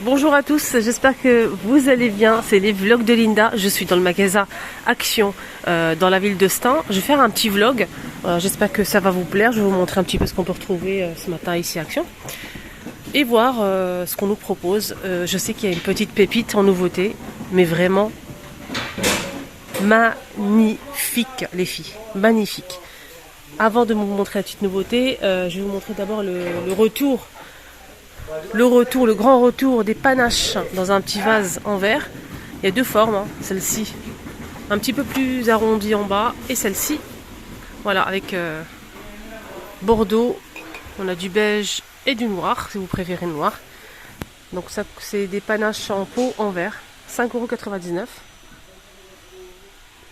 Bonjour à tous, j'espère que vous allez bien. C'est les vlogs de Linda. Je suis dans le magasin Action dans la ville de Stein. Je vais faire un petit vlog. J'espère que ça va vous plaire. Je vais vous montrer un petit peu ce qu'on peut retrouver ce matin ici à Action. Et voir ce qu'on nous propose. Je sais qu'il y a une petite pépite en nouveauté, mais vraiment magnifique les filles. Magnifique. Avant de vous montrer la petite nouveauté, je vais vous montrer d'abord le retour. Le grand retour des panaches dans un petit vase en verre. Il y a deux formes, hein. Celle-ci un petit peu plus arrondie en bas et celle-ci, voilà, avec bordeaux. On a du beige et du noir, si vous préférez le noir. Donc ça, c'est des panaches en pot en verre, 5,99 €.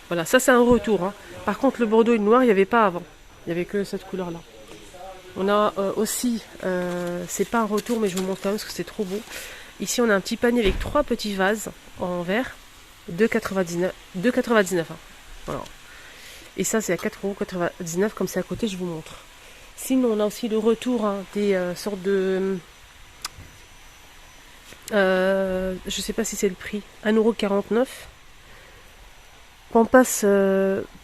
Voilà, ça c'est un retour, hein. Par contre, le bordeaux et le noir, il n'y avait pas avant. Il n'y avait que cette couleur-là. On a aussi, c'est pas un retour mais je vous montre quand même parce que c'est trop beau. Ici on a un petit panier avec 3 petits vases en verre, 2,99 €. Hein. Voilà. Et ça c'est à 4,99 € comme c'est à côté, je vous montre. Sinon on a aussi le retour, hein, des sortes de... je sais pas si c'est le prix, 1,49 €. Pampas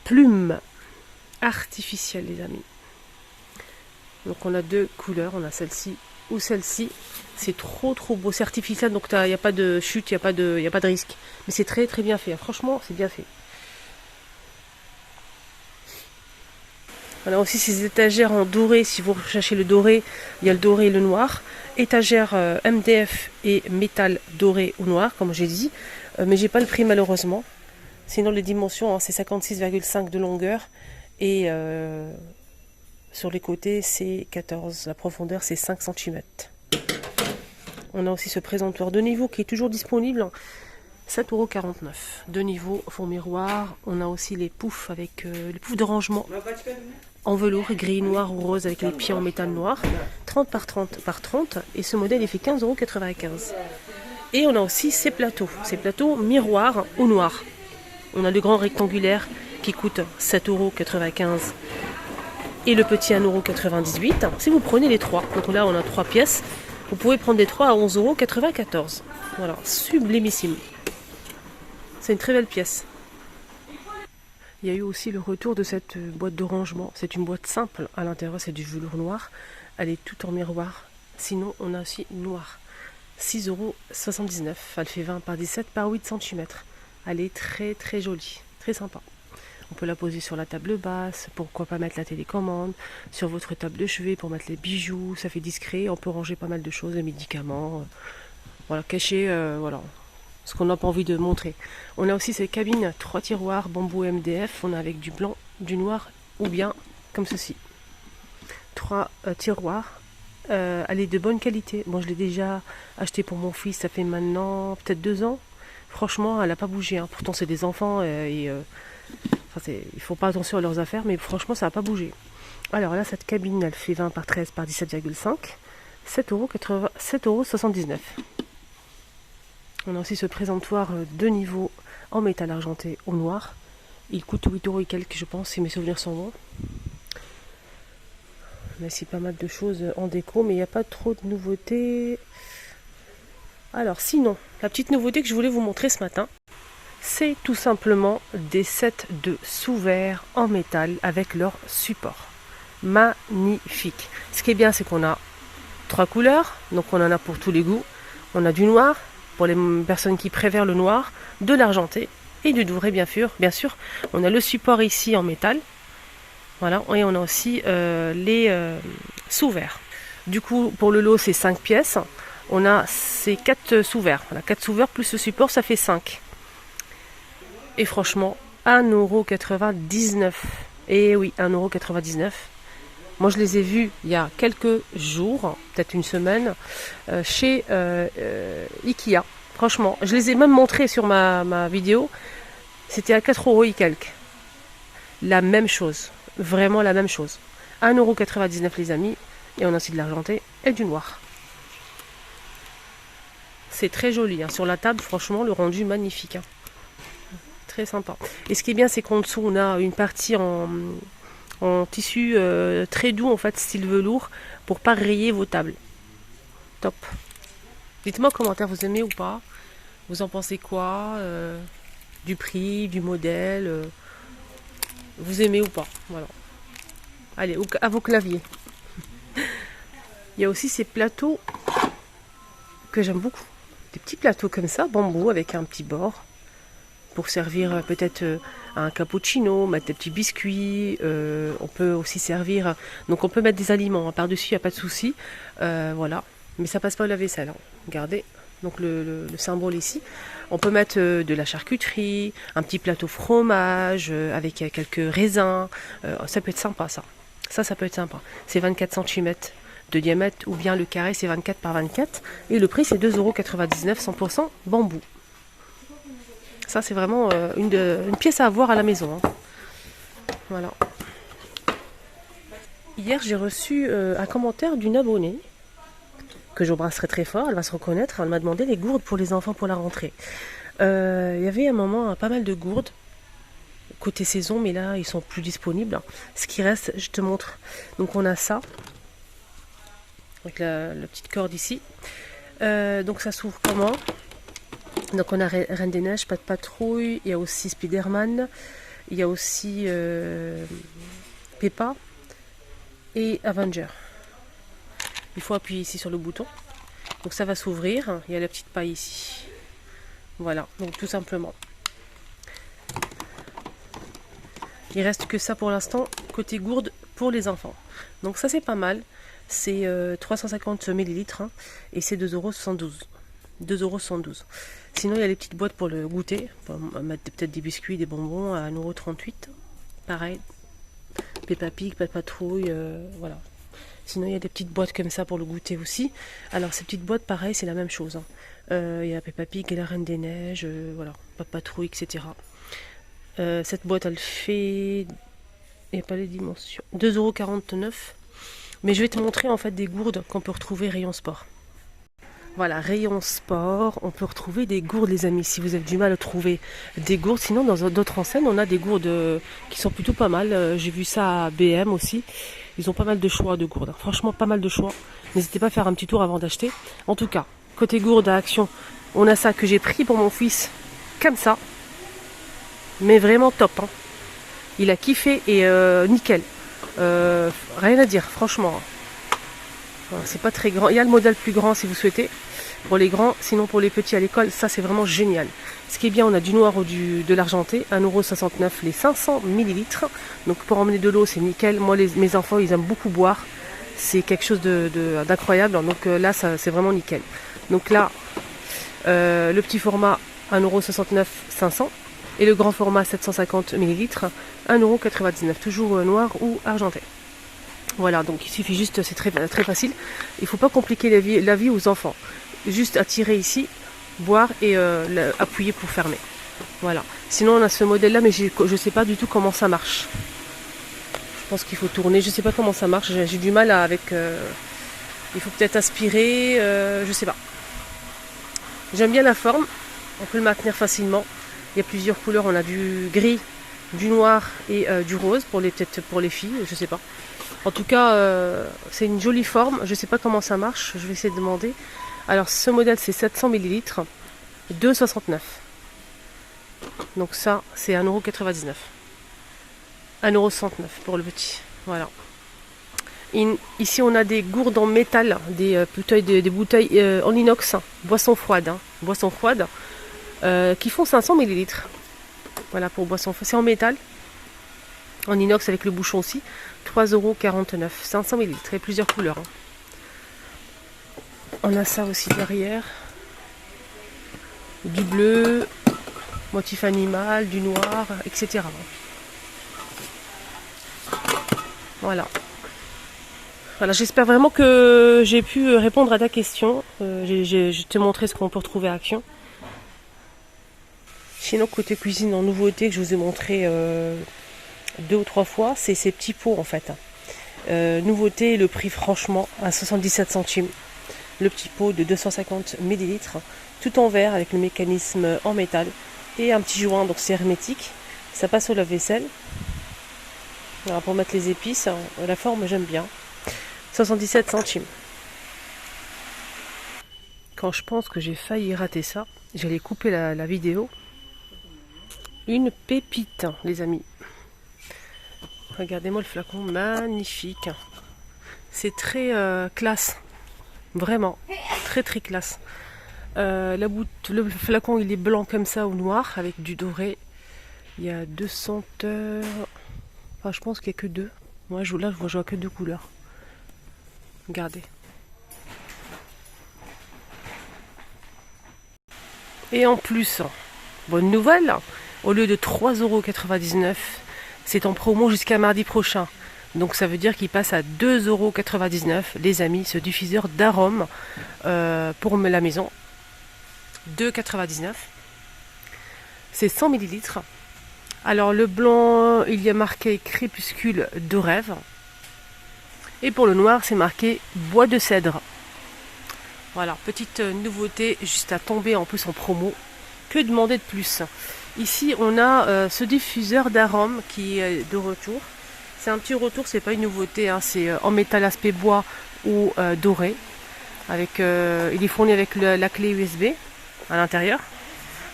plume artificielle les amis. Donc on a deux couleurs, on a celle-ci ou celle-ci. C'est trop beau, c'est artificiel, donc il n'y a pas de chute, il n'y a pas de risque. Mais c'est très bien fait, franchement c'est bien fait. On a aussi ces étagères en doré, si vous recherchez le doré, il y a le doré et le noir. Étagère MDF et métal doré ou noir, comme j'ai dit. Mais j'ai pas le prix malheureusement. Sinon les dimensions, hein, c'est 56,5 de longueur et... sur les côtés, c'est 14. La profondeur, c'est 5 cm. On a aussi ce présentoir de niveau qui est toujours disponible. 7,49 €. Deux niveaux, fond miroir. On a aussi les poufs avec les poufs de rangement en velours, gris, noir ou rose avec les pieds en métal noir. 30 par 30 par 30. Et ce modèle, il fait 15,95 €. Et on a aussi ces plateaux miroirs au noir. On a le grand rectangulaire qui coûte 7,95 €. Et le petit 1,98 €. Si vous prenez les trois, donc là on a 3 pièces, vous pouvez prendre les 3 à 11,94 €. Voilà, sublimissime. C'est une très belle pièce. Il y a eu aussi le retour de cette boîte de rangement. C'est une boîte simple, à l'intérieur c'est du velours noir. Elle est toute en miroir. Sinon on a aussi noir. 6,79 €. Elle fait 20 par 17 par 8 cm. Elle est très jolie, très sympa. On peut la poser sur la table basse, pourquoi pas mettre la télécommande, sur votre table de chevet pour mettre les bijoux, ça fait discret, on peut ranger pas mal de choses, les médicaments, voilà, cacher, voilà, ce qu'on n'a pas envie de montrer. On a aussi ces cabines, 3 tiroirs, bambou MDF, on a avec du blanc, du noir, ou bien comme ceci. 3 tiroirs, elle est de bonne qualité. Moi je l'ai déjà acheté pour mon fils, ça fait maintenant peut-être 2 ans. Franchement, elle n'a pas bougé, hein. Pourtant c'est des enfants et... il faut pas attention à leurs affaires, mais franchement ça n'a pas bougé. Alors là, cette cabine, elle fait 20 par 13 par 17,5, 7,79 €. On a aussi ce présentoir de niveau en métal argenté au noir. Il coûte 8 € et quelques, je pense, si mes souvenirs sont bons. On a ici pas mal de choses en déco, mais il n'y a pas trop de nouveautés. Alors sinon, la petite nouveauté que je voulais vous montrer ce matin, c'est tout simplement des sets de sous-verres en métal avec leur support. Magnifique. Ce qui est bien, c'est qu'on a 3 couleurs, donc on en a pour tous les goûts. On a du noir, pour les personnes qui préfèrent le noir, de l'argenté et du doré bien sûr. On a le support ici en métal. Voilà, et on a aussi les sous-verres. Du coup, pour le lot, c'est 5 pièces. On a ces 4 sous-verres. Voilà, 4 sous-verres plus le support, ça fait 5. Et franchement, 1,99 €. Et oui, 1,99 €. Moi, je les ai vus il y a quelques jours, peut-être une semaine, chez Ikea. Franchement, je les ai même montrés sur ma vidéo. C'était à 4 € et quelques. La même chose. Vraiment la même chose. 1,99 € les amis. Et on a aussi de l'argenté et du noir. C'est très joli, hein. Sur la table, franchement, le rendu magnifique, hein. Très sympa. Et ce qui est bien, c'est qu'en dessous, on a une partie en tissu très doux, en fait, style velours, pour pas rayer vos tables. Top. Dites-moi en commentaire, vous aimez ou pas? Vous en pensez quoi? Du prix, du modèle? Vous aimez ou pas? Voilà. Allez, à vos claviers. Il y a aussi ces plateaux que j'aime beaucoup. Des petits plateaux comme ça, bambou, avec un petit bord. Pour servir peut-être un cappuccino, mettre des petits biscuits. On peut aussi servir... Donc on peut mettre des aliments. Par-dessus, il n'y a pas de souci. Voilà. Mais ça passe pas au lave-vaisselle. Hein. Regardez. Donc le symbole ici. On peut mettre de la charcuterie, un petit plateau fromage avec quelques raisins. Ça peut être sympa ça. Ça peut être sympa. C'est 24 cm de diamètre ou bien le carré c'est 24 par 24. Et le prix c'est 2,99 €, 100% bambou. Ça c'est vraiment une pièce à avoir à la maison. Hein. Voilà. Hier j'ai reçu un commentaire d'une abonnée que j'embrasserai très fort, elle va se reconnaître, elle m'a demandé les gourdes pour les enfants pour la rentrée. Il y avait à un moment pas mal de gourdes, côté saison, mais là ils sont plus disponibles. Ce qui reste, je te montre. Donc on a ça, avec la petite corde ici. Donc ça s'ouvre comment? Donc on a Reine des Neiges, Pas de Patrouille, il y a aussi Spider-Man, il y a aussi Peppa et Avenger. Il faut appuyer ici sur le bouton. Donc ça va s'ouvrir. Il y a la petite paille ici. Voilà, donc tout simplement. Il reste que ça pour l'instant, côté gourde pour les enfants. Donc ça c'est pas mal. C'est 350 ml hein, et c'est 2,72 €. 2,72 €. Sinon il y a les petites boîtes pour le goûter. On va mettre peut-être des biscuits, des bonbons à 1,38 €. Pareil. Peppa Pig, Pas de Patrouille, voilà. Sinon, il y a des petites boîtes comme ça pour le goûter aussi. Alors, ces petites boîtes, pareil, c'est la même chose. Hein. Il y a Peppa Pig et la Reine des Neiges, voilà, Pas de Patrouille, etc. Cette boîte, elle fait... Il n'y a pas les dimensions. 2,49 €. Mais je vais te montrer, en fait, des gourdes qu'on peut retrouver rayon sport. Voilà, rayon sport, on peut retrouver des gourdes les amis, si vous avez du mal à trouver des gourdes. Sinon dans d'autres enseignes, on a des gourdes qui sont plutôt pas mal. J'ai vu ça à BM aussi, ils ont pas mal de choix de gourdes. Franchement pas mal de choix, n'hésitez pas à faire un petit tour avant d'acheter. En tout cas, côté gourde à Action, on a ça que j'ai pris pour mon fils, comme ça. Mais vraiment top, hein. Il a kiffé et nickel. Rien à dire, franchement. C'est pas très grand. Il y a le modèle plus grand si vous souhaitez. Pour les grands, sinon pour les petits à l'école, ça c'est vraiment génial. Ce qui est bien, on a du noir ou de l'argenté, 1,69 € les 500 ml. Donc pour emmener de l'eau, c'est nickel. Moi, mes enfants, ils aiment beaucoup boire. C'est quelque chose d'incroyable. Donc là, c'est vraiment nickel. Donc là, le petit format, 1,69 €, 500. Et le grand format, 750 ml, 1,99 €. Toujours noir ou argenté. Voilà, donc il suffit juste, c'est très, très facile. Il ne faut pas compliquer la vie aux enfants. Juste attirer ici, boire et appuyer pour fermer. Voilà. Sinon on a ce modèle là, mais je ne sais pas du tout comment ça marche. Je pense qu'il faut tourner, je ne sais pas comment ça marche. J'ai du mal avec... il faut peut-être aspirer, je ne sais pas. J'aime bien la forme, on peut le maintenir facilement. Il y a plusieurs couleurs, on a du gris, du noir et du rose, peut-être pour les filles, je ne sais pas. En tout cas, c'est une jolie forme. Je ne sais pas comment ça marche. Je vais essayer de demander. Alors, ce modèle, c'est 700 ml. 2,69 €. Donc ça, c'est 1,99 €. 1,69 € pour le petit. Voilà. Ici, on a des gourdes en métal. Des bouteilles en inox. Boisson froide. Hein, boisson froide. Qui font 500 ml. Voilà, pour boisson froide. C'est en métal. En inox avec le bouchon aussi. 3,49 €, 500 ml et plusieurs couleurs. Hein. On a ça aussi derrière. Du bleu, motif animal, du noir, etc. Voilà. Voilà, j'espère vraiment que j'ai pu répondre à ta question. Je t'ai montré ce qu'on peut retrouver à Action. Sinon, côté cuisine en nouveauté que je vous ai montré 2 ou 3 fois, c'est ces petits pots en fait. Nouveauté, le prix franchement à 77 centimes. Le petit pot de 250 ml, tout en verre avec le mécanisme en métal et un petit joint, donc c'est hermétique. Ça passe au lave-vaisselle. Voilà, pour mettre les épices, la forme j'aime bien. 77 centimes. quand je pense que j'ai failli rater ça, j'allais couper la vidéo. Une pépite, les amis. Regardez-moi le flacon, magnifique. C'est très classe, vraiment, très très classe. Le flacon il est blanc comme ça ou noir avec du doré. Il y a deux senteurs. Enfin, je pense qu'il n'y a que deux. Moi je vois que deux couleurs. Regardez. Et en plus, bonne nouvelle, au lieu de 3,99 €, c'est en promo jusqu'à mardi prochain. Donc ça veut dire qu'il passe à 2,99 €, les amis, ce diffuseur d'arômes pour la maison. 2,99 €. C'est 100 ml. Alors le blanc, il y a marqué crépuscule de rêve. Et pour le noir, c'est marqué bois de cèdre. Voilà, petite nouveauté, juste à tomber en plus en promo. Que demander de plus? Ici, on a ce diffuseur d'arômes qui est de retour. C'est un petit retour, c'est pas une nouveauté, hein, c'est en métal aspect bois ou doré. Il est fourni avec la clé USB à l'intérieur.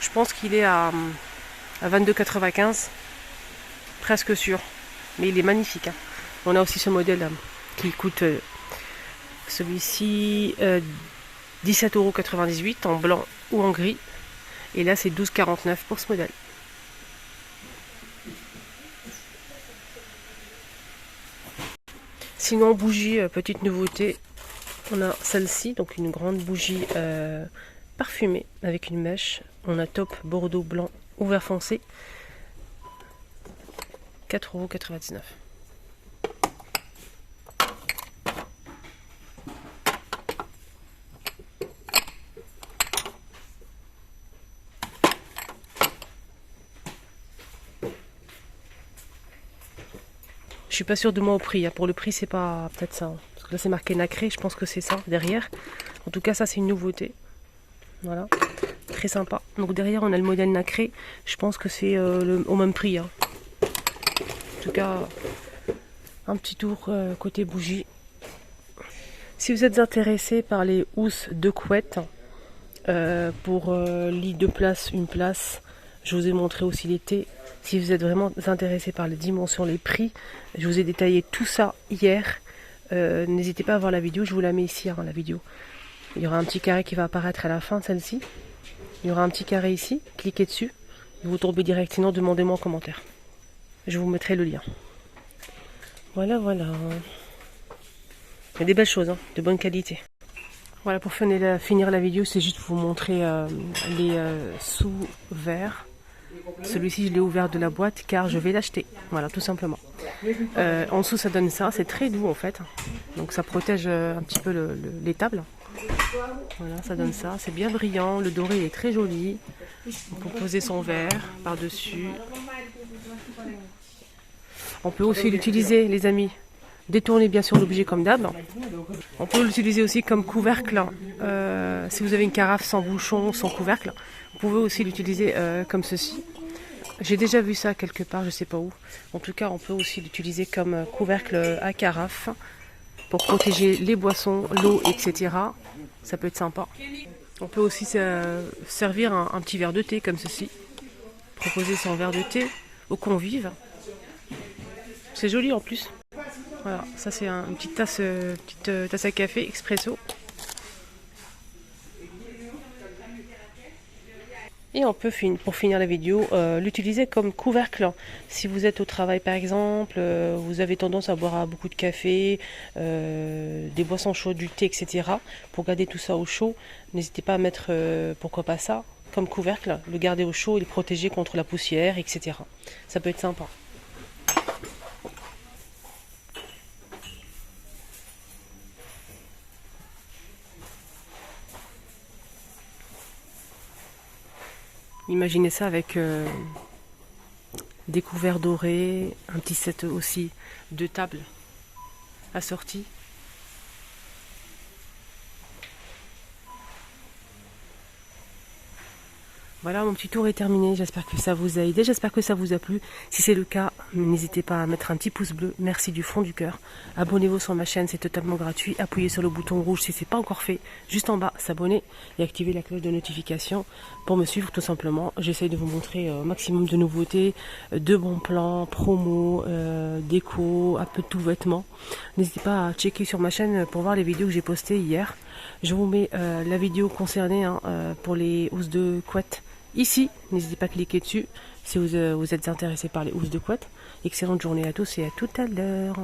Je pense qu'il est à 22,95 €, presque sûr. Mais il est magnifique. Hein. On a aussi ce modèle qui coûte celui-ci 17,98 € en blanc ou en gris. Et là, c'est 12,49 € pour ce modèle. Sinon, bougie, petite nouveauté. On a celle-ci, donc une grande bougie parfumée avec une mèche. On a taupe, bordeaux, blanc ou vert foncé. 4,99 €. Je suis pas sûre de moi au prix. Hein. Pour le prix, c'est pas peut-être ça. Hein. Parce que là, c'est marqué nacré. Je pense que c'est ça derrière. En tout cas, ça, c'est une nouveauté. Voilà. Très sympa. Donc derrière, on a le modèle nacré. Je pense que c'est au même prix. Hein. En tout cas, un petit tour côté bougie. Si vous êtes intéressé par les housses de couette pour lit 2 places, 1 place, je vous ai montré aussi l'été. Si vous êtes vraiment intéressé par les dimensions, les prix, je vous ai détaillé tout ça hier. N'hésitez pas à voir la vidéo, je vous la mets ici, hein, la vidéo. Il y aura un petit carré qui va apparaître à la fin de celle-ci. Il y aura un petit carré ici, cliquez dessus. Vous tombez direct, sinon demandez-moi en commentaire. Je vous mettrai le lien. Voilà, voilà. Il y a des belles choses, hein, de bonne qualité. Voilà, pour finir la vidéo, c'est juste pour vous montrer les sous-verres. Celui-ci, je l'ai ouvert de la boîte car je vais l'acheter. Voilà, tout simplement. En dessous, ça donne ça. C'est très doux en fait. Donc ça protège un petit peu les tables. Voilà, ça donne ça. C'est bien brillant. Le doré est très joli. On peut poser son verre par-dessus. On peut aussi l'utiliser, les amis. Détourner bien sûr l'objet comme d'hab. On peut l'utiliser aussi comme couvercle. Si vous avez une carafe sans bouchon, sans couvercle, vous pouvez aussi l'utiliser comme ceci. J'ai déjà vu ça quelque part, je ne sais pas où. En tout cas, on peut aussi l'utiliser comme couvercle à carafe pour protéger les boissons, l'eau, etc. Ça peut être sympa. On peut aussi servir un petit verre de thé comme ceci. Proposer son verre de thé aux convives. C'est joli en plus. Voilà, ça c'est une petite tasse à café expresso. Et on peut, pour finir la vidéo, l'utiliser comme couvercle. Si vous êtes au travail par exemple, vous avez tendance à boire beaucoup de café, des boissons chaudes, du thé, etc. Pour garder tout ça au chaud, n'hésitez pas à mettre, pourquoi pas ça, comme couvercle, le garder au chaud et le protéger contre la poussière, etc. Ça peut être sympa. Imaginez ça avec des couverts dorés, un petit set aussi de table assorti. Voilà, mon petit tour est terminé. J'espère que ça vous a aidé. J'espère que ça vous a plu. Si c'est le cas, n'hésitez pas à mettre un petit pouce bleu. Merci du fond du cœur. Abonnez-vous sur ma chaîne, c'est totalement gratuit. Appuyez sur le bouton rouge si ce n'est pas encore fait. Juste en bas, s'abonner et activer la cloche de notification pour me suivre tout simplement. J'essaye de vous montrer un maximum de nouveautés, de bons plans, promos, déco, un peu de tout vêtements. N'hésitez pas à checker sur ma chaîne pour voir les vidéos que j'ai postées hier. Je vous mets la vidéo concernée pour les housses de couette ici. N'hésitez pas à cliquer dessus si vous êtes intéressé par les housses de couette. Excellente journée à tous et à tout à l'heure.